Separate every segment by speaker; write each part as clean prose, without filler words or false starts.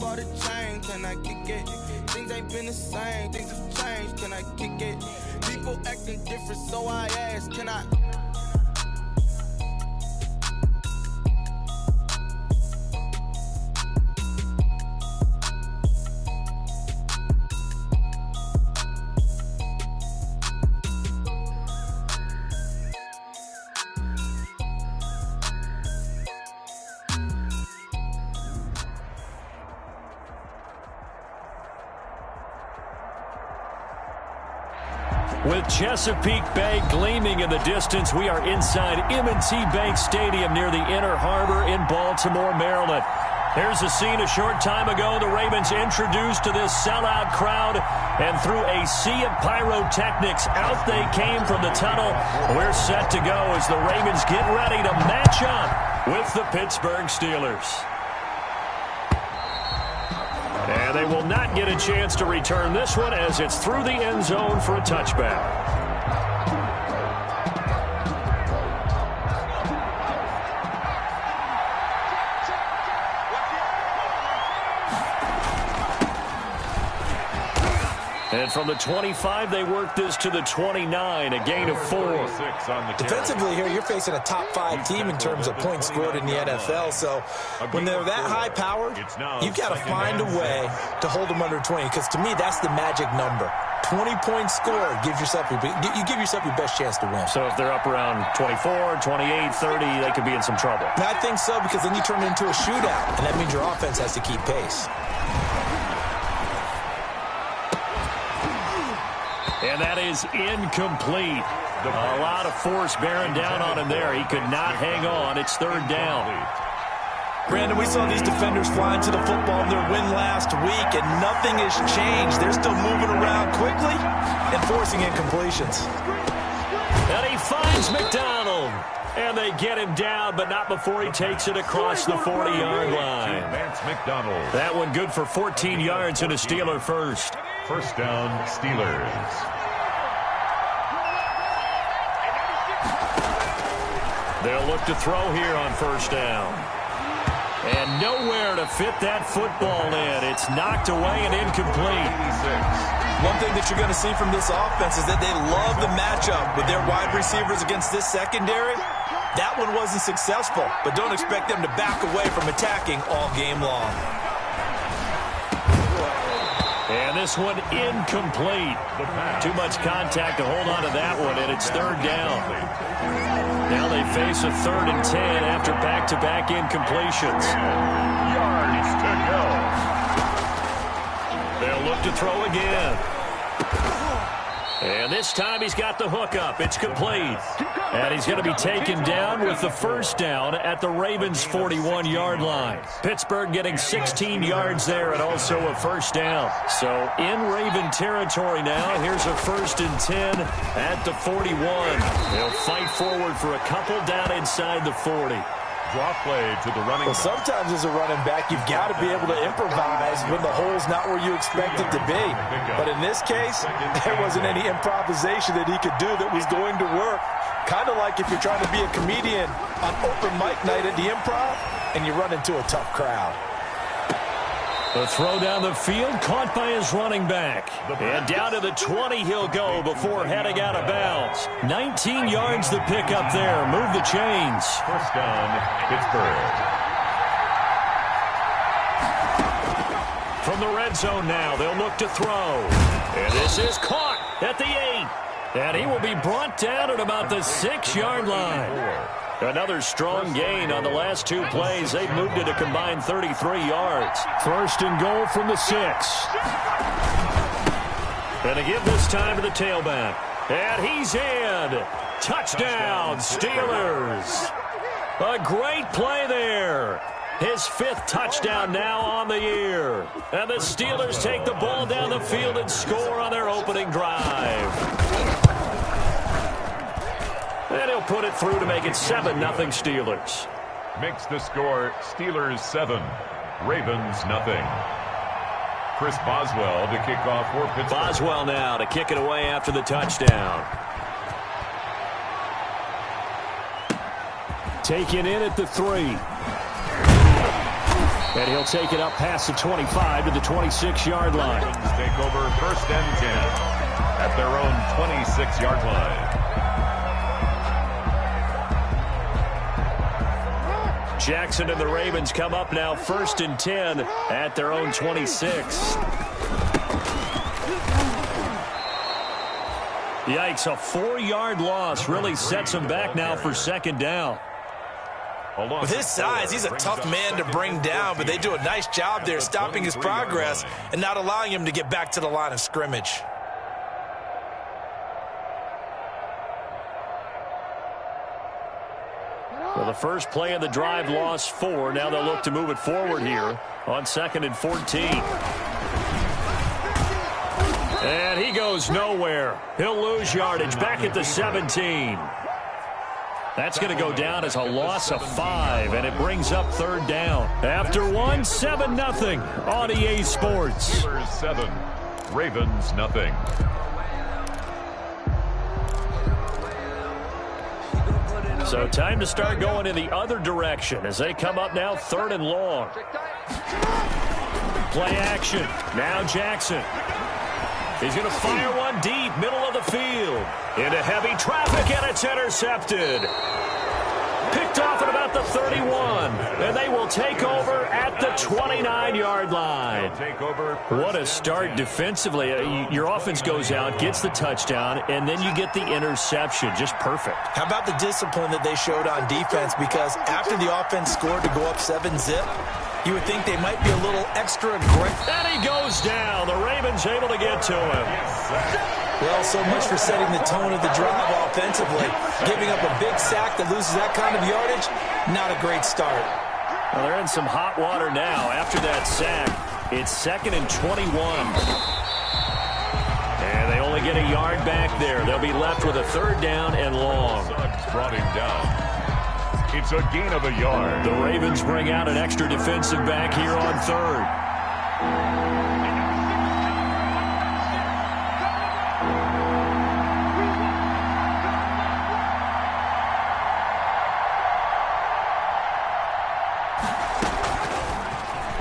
Speaker 1: for the change, can I kick it? Things ain't been the same, things have changed, can I kick it? People acting different, so I ask, can I?
Speaker 2: With Chesapeake Bay gleaming in the distance, we are inside M&T Bank Stadium near the Inner Harbor in Baltimore, Maryland. Here's a scene a short time ago. The Ravens introduced to this sellout crowd, and through a sea of pyrotechnics, out they came from the tunnel. We're set to go as the Ravens get ready to match up with the Pittsburgh Steelers. And they will not get a chance to return this one as it's through the end zone for a touchback. And from the 25, they work this to the 29, a gain of 4.
Speaker 3: Defensively here, you're facing a top-5 team in terms of points scored in the NFL. So when they're that high-powered, you've got to find a way to hold them under 20. Because to me, that's the magic number. 20 points scored gives yourself you give yourself your best chance to win.
Speaker 2: So if they're up around 24, 28, 30, they could be in some trouble.
Speaker 3: And I think so, because then you turn it into a shootout, and that means your offense has to keep pace.
Speaker 2: And that is incomplete. A lot of force bearing down on him there. He could not hang on. It's third down.
Speaker 3: Brandon, we saw these defenders flying to the football in their win last week, and nothing has changed. They're still moving around quickly and forcing incompletions.
Speaker 2: And he finds McDonald. And they get him down, but not before he takes it across the 40-yard line. That one good for 14 yards and a Steeler first.
Speaker 4: First down, Steelers.
Speaker 2: They'll look to throw here on first down. And nowhere to fit that football in. It's knocked away and incomplete.
Speaker 3: One thing that you're going to see from this offense is that they love the matchup with their wide receivers against this secondary. That one wasn't successful, but don't expect them to back away from attacking all game long.
Speaker 2: And this one incomplete. Too much contact to hold on to that one, and it's third down. Now they face a 3rd and 10 after back-to-back incompletions.
Speaker 4: Yards to go.
Speaker 2: They'll look to throw again. And this time he's got the hook up. It's complete. And he's going to be taken down with the first down at the Ravens' 41-yard line. Pittsburgh getting 16 yards there and also a first down. So in Raven territory now, here's a 1st and 10 at the 41. They'll fight forward for a couple down inside the 40.
Speaker 4: Draw play to the running back.
Speaker 3: Sometimes as a running back, you've got to be able to improvise when the hole's not where you expect it to be. But in this case, there wasn't any improvisation that he could do that was going to work. Kind of like if you're trying to be a comedian on open mic night at the Improv and you run into a tough crowd.
Speaker 2: The throw down the field caught by his running back. And down to the 20 he'll go before heading out of bounds. 19 yards the pick up there. Move the chains.
Speaker 4: First down, Pittsburgh.
Speaker 2: From the red zone now, they'll look to throw. And this is caught at the 8. And he will be brought down at about the 6-yard line. Another strong gain on the last 2 plays. They've moved it a combined 33 yards. First and goal from the 6. And to give this time to the tailback. And he's in. Touchdown, Steelers. A great play there. His 5th touchdown now on the year. And the Steelers take the ball down the field and score on their opening drive. And he'll put it through to make it 7-0 Steelers.
Speaker 4: Makes the score Steelers 7, Ravens nothing. Chris Boswell to kick off for Pittsburgh.
Speaker 2: Boswell now to kick it away after the touchdown. Taken in at the 3. And he'll take it up past the 25 to the 26-yard line.
Speaker 4: Ravens take over 1st and 10 at their own 26-yard line.
Speaker 2: Jackson and the Ravens come up now 1st and 10 at their own 26. Yikes, a 4-yard loss really sets him back now for 2nd down.
Speaker 3: With his size, he's a tough man to bring down, but they do a nice job there stopping his progress and not allowing him to get back to the line of scrimmage.
Speaker 2: Well, the first play of the drive lost 4. Now they'll look to move it forward here on 2nd and 14. And he goes nowhere. He'll lose yardage back at the 17. That's going to go down as a loss of 5, and it brings up 3rd down. After 1, 7-0 on EA Sports.
Speaker 4: Steelers 7, Ravens nothing.
Speaker 2: So time to start going in the other direction as they come up now 3rd and long. Play action. Now Jackson. He's going to fire one deep, middle of the field. Into heavy traffic, and it's intercepted. Picked off at about the 31, and they will take over at the 29-yard line. What a start defensively. Your offense goes out, gets the touchdown, and then you get the interception. Just perfect.
Speaker 3: How about the discipline that they showed on defense? Because after the offense scored to go up 7-zip, you would think they might be a little extra aggressive.
Speaker 2: And he goes down. The Ravens able to get to him.
Speaker 3: Well, so much for setting the tone of the drive offensively. Giving up a big sack that loses that kind of yardage, not a great start.
Speaker 2: Well, they're in some hot water now after that sack. It's 2nd and 21. And they only get a yard back there. They'll be left with a 3rd down and long.
Speaker 4: Brought him down. It's a gain of a yard.
Speaker 2: The Ravens bring out an extra defensive back here on 3rd.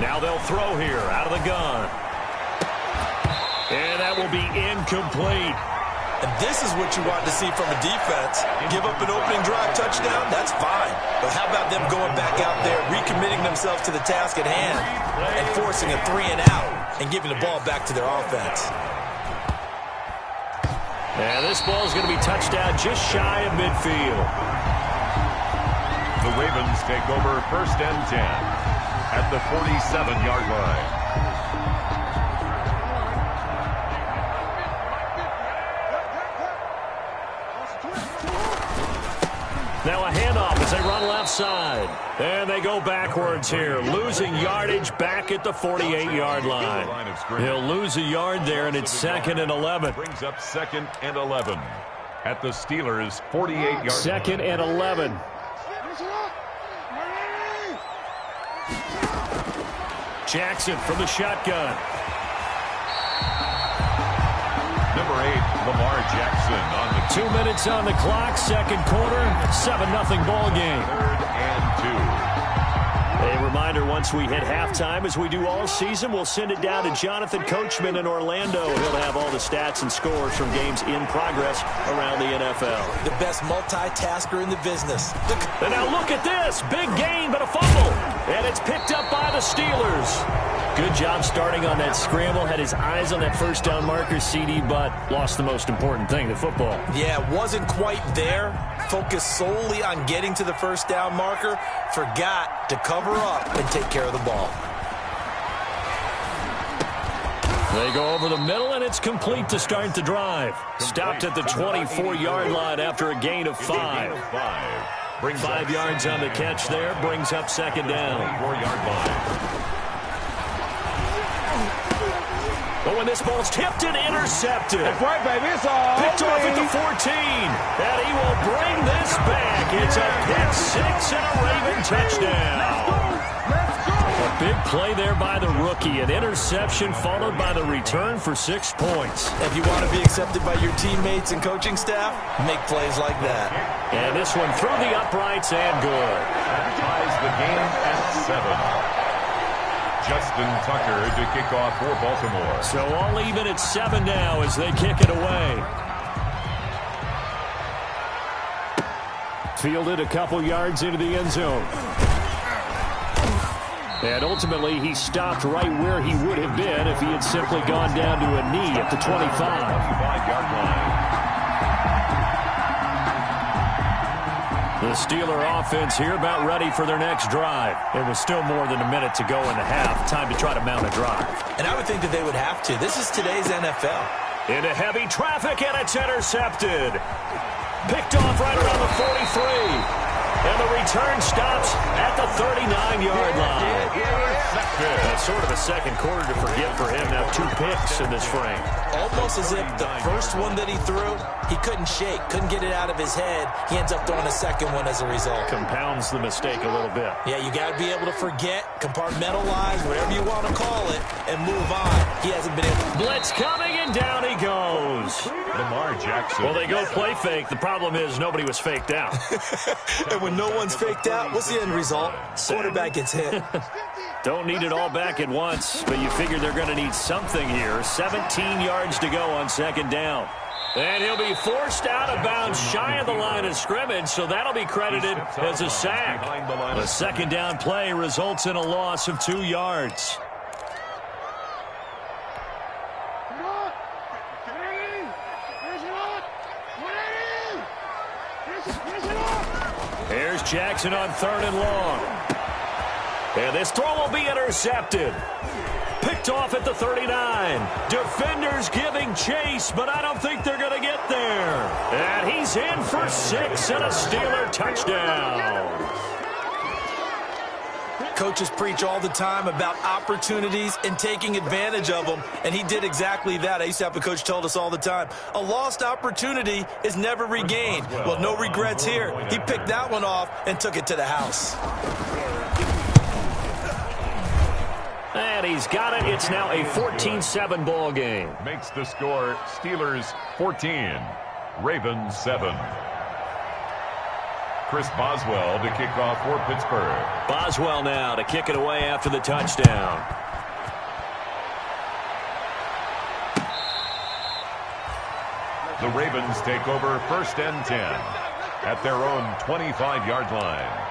Speaker 2: Now they'll throw here out of the gun. And that will be incomplete.
Speaker 3: And this is what you want to see from a defense. Give up an opening drive touchdown, that's fine. But how about them going back out there, recommitting themselves to the task at hand, and forcing a 3-and-out, and giving the ball back to their offense.
Speaker 2: And this ball is going to be touched down just shy of midfield.
Speaker 4: The Ravens take over 1st and 10 at the 47-yard line.
Speaker 2: Now a handoff as they run left side. And they go backwards here, losing yardage back at the 48-yard line. He'll lose a yard there, and it's 2nd and 11.
Speaker 4: Brings up 2nd and 11 at the Steelers' 48-yard line.
Speaker 2: 2nd and 11. Jackson from the shotgun.
Speaker 4: Number 8, Lamar Jackson on the
Speaker 2: 2 minutes on the clock, 2nd quarter, 7-0 ball game.
Speaker 4: 3rd and 2.
Speaker 2: A reminder, once we hit halftime, as we do all season, we'll send it down to Jonathan Coachman in Orlando. He'll have all the stats and scores from games in progress around the NFL.
Speaker 3: The best multitasker in the business.
Speaker 2: And now look at this. Big gain, but a fumble. And it's picked up by the Steelers. Good job starting on that scramble. Had his eyes on that 1st down marker, CD, but lost the most important thing, the football.
Speaker 3: Yeah, wasn't quite there. Focused solely on getting to the 1st down marker. Forgot to cover up and take care of the ball.
Speaker 2: They go over the middle, and it's complete to start the drive. Stopped at the 24-yard line after a gain of 5. 5 yards on the catch there. Brings up 2nd down.
Speaker 4: 4-yard line.
Speaker 2: But when this ball's tipped and intercepted.
Speaker 5: That's right, baby. It's all
Speaker 2: picked off at the 14. And he will bring this back. It's a pick 6 and a Raven touchdown. A big play there by the rookie. An interception followed by the return for 6 points.
Speaker 3: If you want to be accepted by your teammates and coaching staff, make plays like that.
Speaker 2: And this one through the uprights and good.
Speaker 4: That ties the game at 7. Justin Tucker to kick off for Baltimore.
Speaker 2: So all even at 7 now as they kick it away. Fielded a couple yards into the end zone. And ultimately, he stopped right where he would have been if he had simply gone down to a knee at the 25-yard line. The Steeler offense here about ready for their next drive. It was still more than a minute to go in the half. Time to try to mount a drive.
Speaker 3: And I would think that they would have to. This is today's NFL.
Speaker 2: Into heavy traffic, and it's intercepted. Picked off right around the 43. And the return stops at the 39-yard line. That's sort of a second quarter to forget for him. Now 2 picks in this frame.
Speaker 3: Almost as if the first one that he threw, he couldn't shake, couldn't get it out of his head. He ends up throwing a second one as a result.
Speaker 2: Compounds the mistake a little bit.
Speaker 3: Yeah, you got to be able to forget, compartmentalize, whatever you want to call it, and move on. He hasn't been able to.
Speaker 2: Blitz coming, and down he goes.
Speaker 4: Lamar Jackson.
Speaker 2: Well, they go play fake. The problem is nobody was faked out.
Speaker 3: And when no one's faked out, what's the end result? Quarterback gets hit.
Speaker 2: Don't need it all back at once, but you figure they're going to need something here. 17 yards to go on second down. And he'll be forced out of bounds shy of the line of scrimmage, so that'll be credited as a sack. The second down play results in a loss of 2 yards. Here's Jackson on 3rd and long. And this throw will be intercepted. Picked off at the 39. Defenders giving chase, but I don't think they're going to get there. And he's in for 6 and a Steeler touchdown.
Speaker 3: Coaches preach all the time about opportunities and taking advantage of them, and he did exactly that. I used to have a coach told us all the time, a lost opportunity is never regained. Well, no regrets here. He picked that one off and took it to the house.
Speaker 2: And he's got it. It's now a 14-7 ball game.
Speaker 4: Makes the score Steelers 14, Ravens 7. Chris Boswell to kick off for Pittsburgh.
Speaker 2: Boswell now to kick it away after the touchdown.
Speaker 4: The Ravens take over 1st and 10 at their own 25-yard line.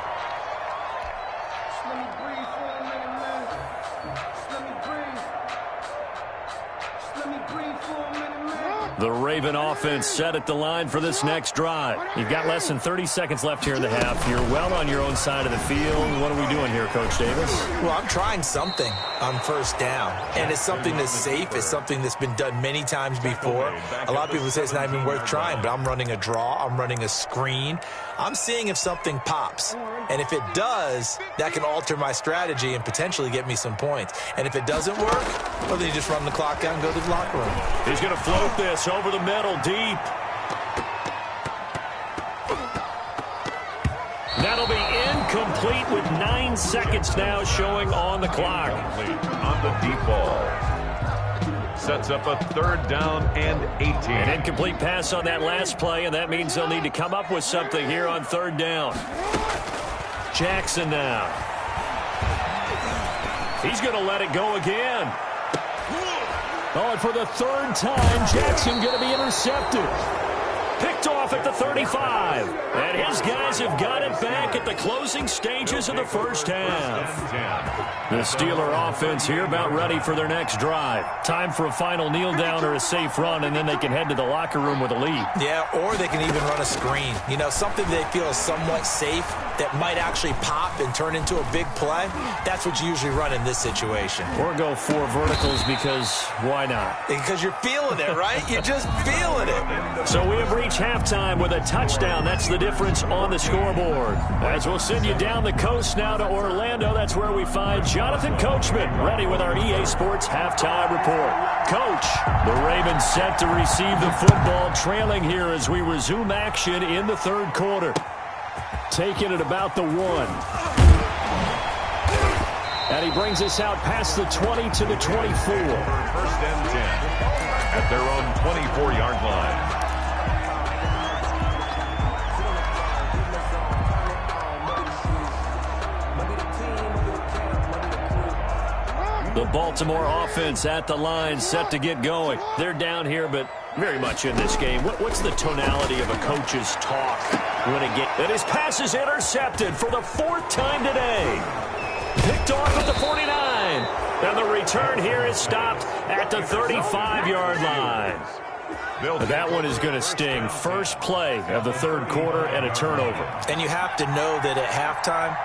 Speaker 2: The Raven offense set at the line for this next drive. You've got less than 30 seconds left here in the half. You're well on your own side of the field. What are we doing here, Coach Davis?
Speaker 3: Well, I'm trying something on 1st down, and it's something that's safe. It's something that's been done many times before. A lot of people say it's not even worth trying, but I'm running a draw. I'm running a screen. I'm seeing if something pops, and if it does, that can alter my strategy and potentially get me some points. And if it doesn't work, well, then you just run the clock out and go to the locker room.
Speaker 2: He's going to float this over the middle, deep. That'll be incomplete with 9 seconds now showing on the clock.
Speaker 4: On the deep ball. Sets up a 3rd down and 18.
Speaker 2: An incomplete pass on that last play, and that means they'll need to come up with something here on 3rd down. Jackson now. He's going to let it go again. Oh, and for the 3rd time, Jackson going to be intercepted. Picked off at the 35. And his guys have got it back at the closing stages of the first half. The Steeler offense here about ready for their next drive. Time for a final kneel down or a safe run, and then they can head to the locker room with a lead.
Speaker 3: Yeah, or they can even run a screen. You know, something they feel is somewhat safe that might actually pop and turn into a big play. That's what you usually run in this situation.
Speaker 2: Or go 4 verticals because why not?
Speaker 3: Because you're feeling it, right? You're just feeling it.
Speaker 2: So we have reached halftime with a touchdown. That's the difference on the scoreboard. As we'll send you down the coast now to Orlando, that's where we find Jonathan Coachman ready with our EA Sports halftime report. Coach, the Ravens set to receive the football, trailing here as we resume action in the 3rd quarter. Taking it about the 1. And he brings us out past the 20 to the 24.
Speaker 4: 1st and 10 at their own 24-yard line.
Speaker 2: The Baltimore offense at the line, set to get going. They're down here, but very much in this game. What's the tonality of a coach's talk when it gets... And his pass is intercepted for the 4th time today. Picked off at the 49. And the return here is stopped at the 35-yard line. That one is going to sting. First play of the 3rd quarter and a turnover.
Speaker 3: And you have to know that at halftime,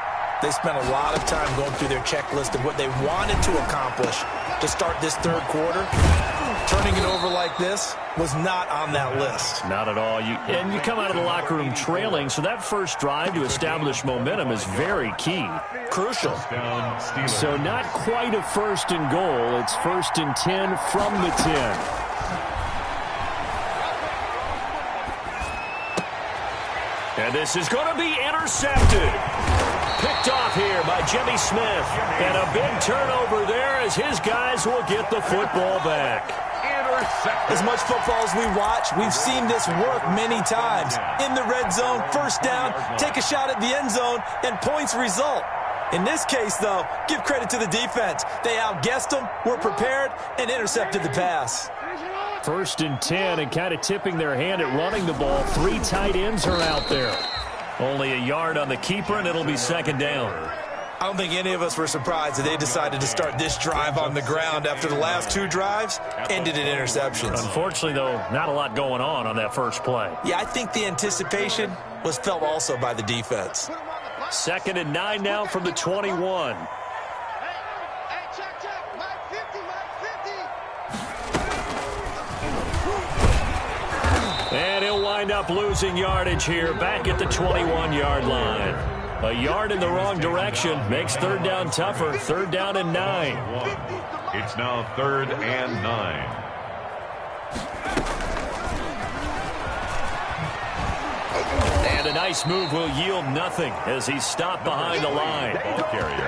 Speaker 3: they spent a lot of time going through their checklist of what they wanted to accomplish to start this 3rd quarter. Turning it over like this was not on that list.
Speaker 2: Not at all. And you come out of the locker room trailing, so that first drive to establish momentum is very key.
Speaker 3: Crucial.
Speaker 2: So not quite a 1st and goal. It's 1st and 10 from the 10. And this is going to be intercepted. Picked off here by Jimmy Smith. And a big turnover there as his guys will get the football back.
Speaker 3: As much football as we watch, we've seen this work many times. In the red zone, 1st down, take a shot at the end zone, and points result. In this case, though, give credit to the defense. They outguessed them, were prepared, and intercepted the pass.
Speaker 2: 1st and 10, and kind of tipping their hand at running the ball. 3 tight ends are out there. Only a yard on the keeper, and it'll be 2nd down.
Speaker 3: I don't think any of us were surprised that they decided to start this drive on the ground after the last 2 drives ended in interceptions.
Speaker 2: Unfortunately, though, not a lot going on that first play.
Speaker 3: Yeah, I think the anticipation was felt also by the defense.
Speaker 2: 2nd and 9 now from the 21. And he'll wind up losing yardage here back at the 21-yard line. A yard in the wrong direction makes 3rd down tougher. 3rd down and 9.
Speaker 4: It's now 3rd and 9.
Speaker 2: And a nice move will yield nothing as he's stopped behind the line.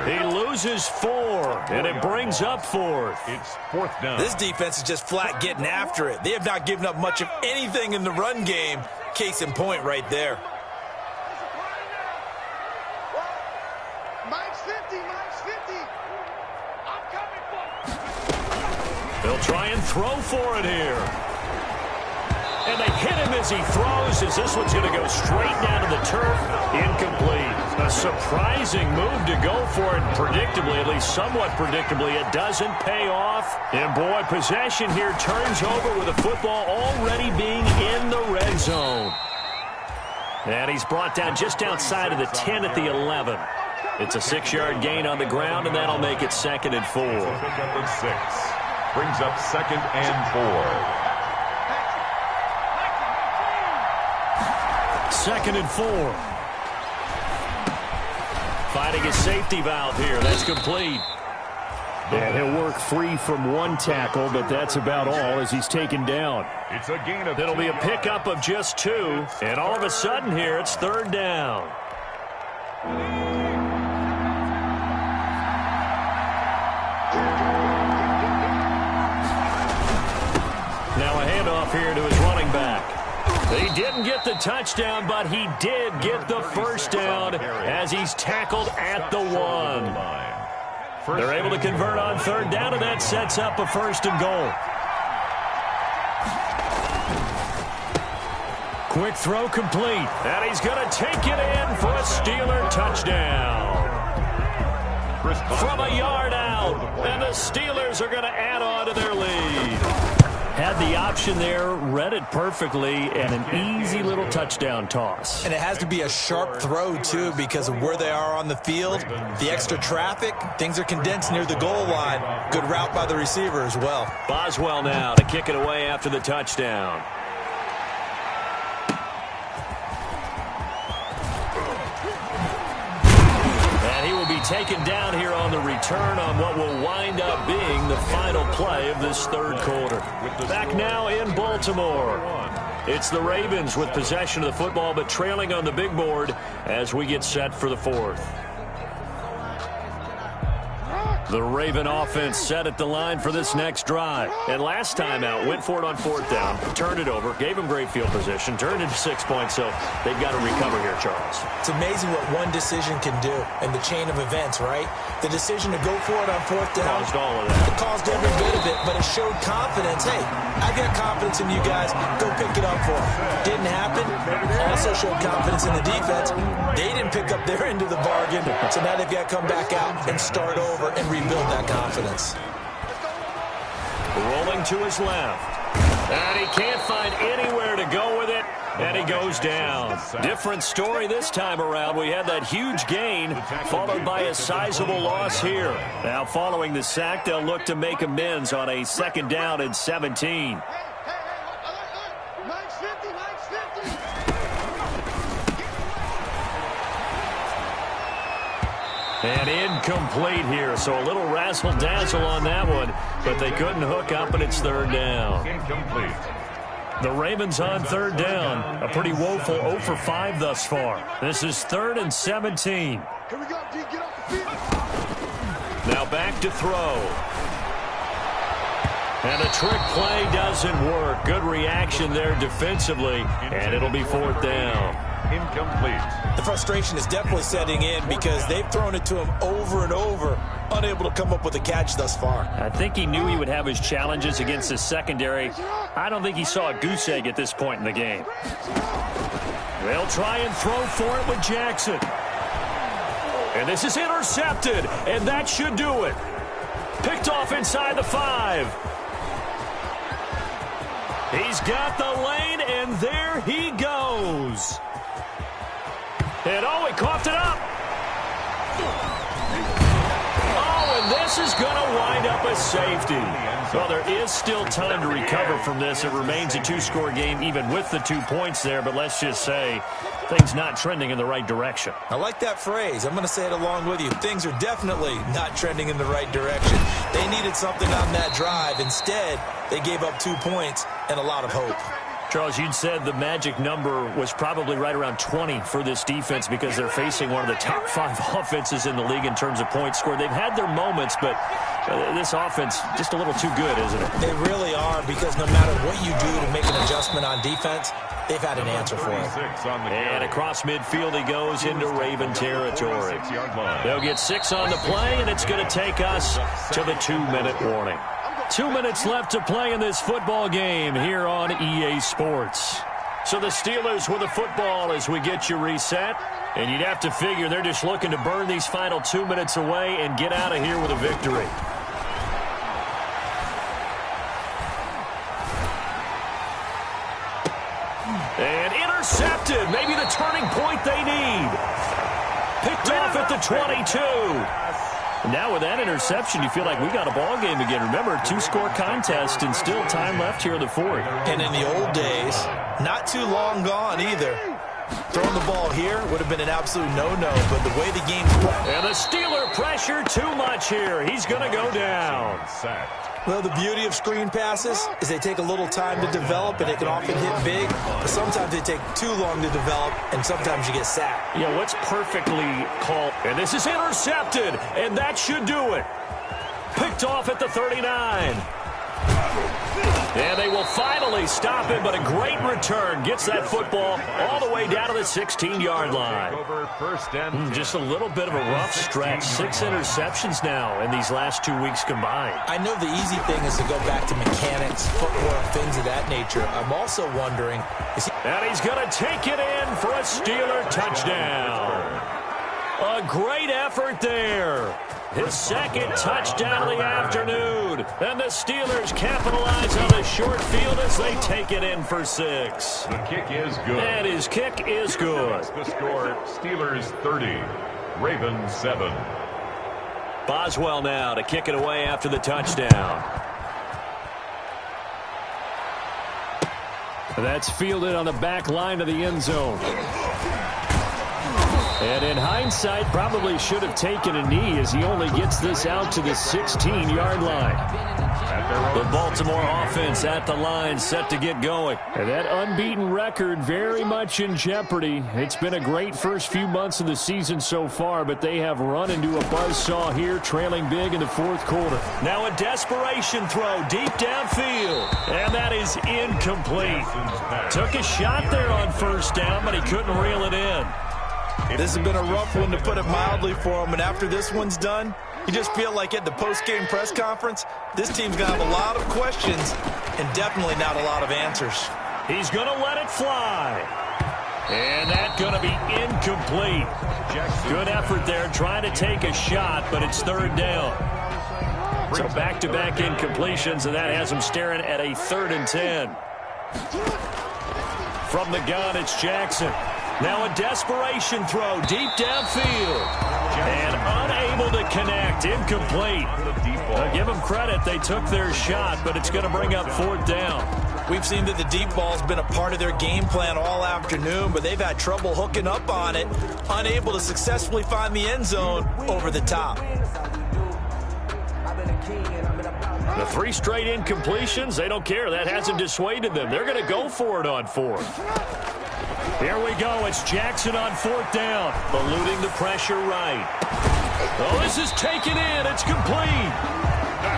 Speaker 2: He loses 4, and it brings up 4th.
Speaker 4: It's 4th down.
Speaker 3: This defense is just flat getting after it. They have not given up much of anything in the run game. Case in point right there.
Speaker 2: They'll try and throw for it here. And they hit him as he throws, as this one's going to go straight down to the turf. Incomplete. A surprising move to go for it. Predictably, at least somewhat predictably, it doesn't pay off. And boy, possession here turns over with the football already being in the red zone. And he's brought down just outside of the 10 at the 11. It's a 6-yard gain on the ground, and that'll make it 2nd and 4.
Speaker 4: Pick up at 6. Brings up 2nd and 4.
Speaker 2: 2nd and 4. Finding his safety valve here. That's complete. And he'll work free from 1 tackle, but that's about all as he's taken down.
Speaker 4: It's a gain of...
Speaker 2: It'll be a pickup of just 2, and all of a sudden here it's 3rd down. Now a handoff here to his running back. He didn't get the touchdown, but he did get the 1st down as he's tackled at the 1. They're able to convert on 3rd down, and that sets up a 1st and goal. Quick throw complete, and he's going to take it in for a Steeler touchdown. From a yard out, and the Steelers are going to add on to their lead. Had the option there, read it perfectly, and an easy little touchdown toss.
Speaker 3: And it has to be a sharp throw, too, because of where they are on the field. The extra traffic, things are condensed near the goal line. Good route by the receiver as well.
Speaker 2: Boswell now to kick it away after the touchdown. Taken down here on the return on what will wind up being the final play of this 3rd quarter. Back now in Baltimore. It's the Ravens with possession of the football, but trailing on the big board as we get set for the 4th. The Raven offense set at the line for this next drive. And last time out, went for it on 4th down, turned it over, gave them great field position, turned into 6 points, so they've got to recover here, Charles.
Speaker 3: It's amazing what one decision can do in the chain of events, right? The decision to go for it on 4th down.
Speaker 2: Caused all of that.
Speaker 3: It caused every bit of it, but it showed confidence. Hey, I got confidence in you guys. Go pick it up for them. Didn't happen. Also showed confidence in the defense. They didn't pick up their end of the bargain, so now they've got to come back out and start over and rebuild that confidence.
Speaker 2: Rolling to his left. And he can't find anywhere to go with it. And he goes down. Different story this time around. We had that huge gain followed by a sizable loss here. Now following the sack, they'll look to make amends on a 2nd down and 17. And incomplete here, so a little razzle-dazzle on that one, but they couldn't hook up, and it's 3rd down.
Speaker 4: Incomplete.
Speaker 2: The Ravens on 3rd down. A pretty woeful 0 for 5 thus far. This is 3rd and 17. Now back to throw. And a trick play doesn't work. Good reaction there defensively, and it'll be 4th down.
Speaker 4: Incomplete.
Speaker 3: The frustration is definitely setting in because they've thrown it to him over and over, unable to come up with a catch thus far.
Speaker 2: I think he knew he would have his challenges against his secondary. I don't think he saw a goose egg at this point in the game. They'll try and throw for it with Jackson. And this is intercepted, and that should do it. Picked off inside the 5. He's got the lane, and there he goes. And he coughed it up. And this is going to wind up a safety. Well, there is still time to recover from this. It remains a 2-score game even with the 2 points there, but let's just say things not trending in the right direction.
Speaker 3: I like that phrase. I'm going to say it along with you. Things are definitely not trending in the right direction. They needed something on that drive. Instead, they gave up 2 points and a lot of hope.
Speaker 2: Charles, you'd said the magic number was probably right around 20 for this defense because they're facing one of the top 5 offenses in the league in terms of points scored. They've had their moments, but this offense just a little too good, isn't it?
Speaker 3: They really are, because no matter what you do to make an adjustment on defense, they've had an answer for it.
Speaker 2: And across midfield he goes into Raven territory. They'll get 6 on the play, and it's going to take us to the 2-minute warning. 2 minutes left to play in this football game here on EA Sports. So the Steelers with the football as we get you reset. And you'd have to figure they're just looking to burn these final 2 minutes away and get out of here with a victory. And intercepted. Maybe the turning point they need. Picked off at the 22. Now with that interception, you feel like we got a ball game again. Remember, 2-score contest and still time left here in the 4th.
Speaker 3: And in the old days, not too long gone either. Throwing the ball here would have been an absolute no-no, but the way the game's played.
Speaker 2: And the Steeler pressure too much here. He's going to go down.
Speaker 3: Well, the beauty of screen passes is they take a little time to develop, and they can often hit big, but sometimes they take too long to develop, and sometimes you get sacked.
Speaker 2: Yeah, what's perfectly called. And this is intercepted, and that should do it. Picked off at the 39. And they will finally stop him, but a great return. Gets that football all the way down to the 16-yard line. Just a little bit of a rough stretch. 6 interceptions now in these last 2 weeks combined.
Speaker 3: I know the easy thing is to go back to mechanics, footwork, things of that nature. I'm also wondering,
Speaker 2: and he's going to take it in for a Steeler touchdown. A great effort there. His 2nd touchdown of the afternoon. And the Steelers capitalize on the short field as they take it in for 6.
Speaker 4: The kick is good.
Speaker 2: And his kick is good.
Speaker 4: The score, Steelers 30, Ravens 7.
Speaker 2: Boswell now to kick it away after the touchdown. That's fielded on the back line of the end zone. And in hindsight, probably should have taken a knee as he only gets this out to the 16-yard line. The Baltimore offense at the line, set to get going. And that unbeaten record very much in jeopardy. It's been a great first few months of the season so far, but they have run into a buzzsaw here, trailing big in the fourth quarter. Now a desperation throw deep downfield, and that is incomplete. Took a shot there on first down, but he couldn't reel it in.
Speaker 3: This has been a rough one, to put it mildly, for him, and after this one's done, you just feel like at the post-game press conference, this team's going to have a lot of questions and definitely not a lot of answers.
Speaker 2: He's going to let it fly. And that's going to be incomplete. Good effort there trying to take a shot, but it's third down. So back-to-back incompletions, and that has him staring at a 3rd and 10. From the gun, it's Jackson. Now a desperation throw deep downfield. And unable to connect. Incomplete. Give them credit. They took their shot, but it's going to bring up 4th down.
Speaker 3: We've seen that the deep ball's been a part of their game plan all afternoon, but they've had trouble hooking up on it, unable to successfully find the end zone over the top.
Speaker 2: The 3 straight incompletions, they don't care. That hasn't dissuaded them. They're going to go for it on 4th. Here we go. It's Jackson on 4th down. Eluding the pressure right. Oh, this is taken in. It's complete.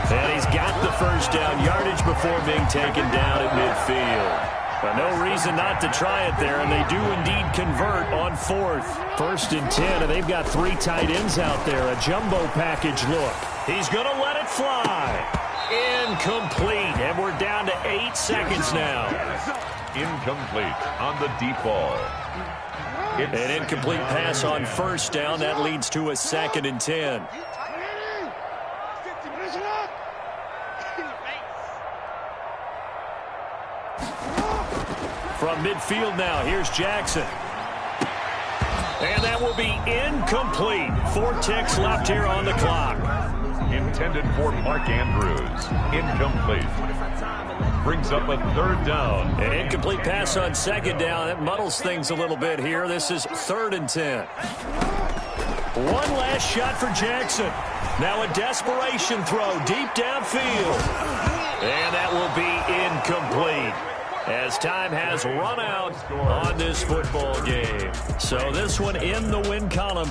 Speaker 2: And he's got the first down yardage before being taken down at midfield. But no reason not to try it there, and they do indeed convert on 4th. 1st and 10, and they've got 3 tight ends out there. A jumbo package look. He's going to let it fly. Incomplete, and we're down to 8 seconds now.
Speaker 4: Incomplete on the deep ball.
Speaker 2: An incomplete pass on first down. That leads to a 2nd and 10. From midfield now, here's Jackson. And that will be incomplete. 4 ticks left here on the clock.
Speaker 4: Intended for Mark Andrews. Incomplete. Brings up a 3rd down.
Speaker 2: An incomplete pass on 2nd down. That muddles things a little bit here. This is 3rd and 10. One last shot for Jackson. Now a desperation throw deep downfield. And that will be incomplete, as time has run out on this football game. So this one in the win column.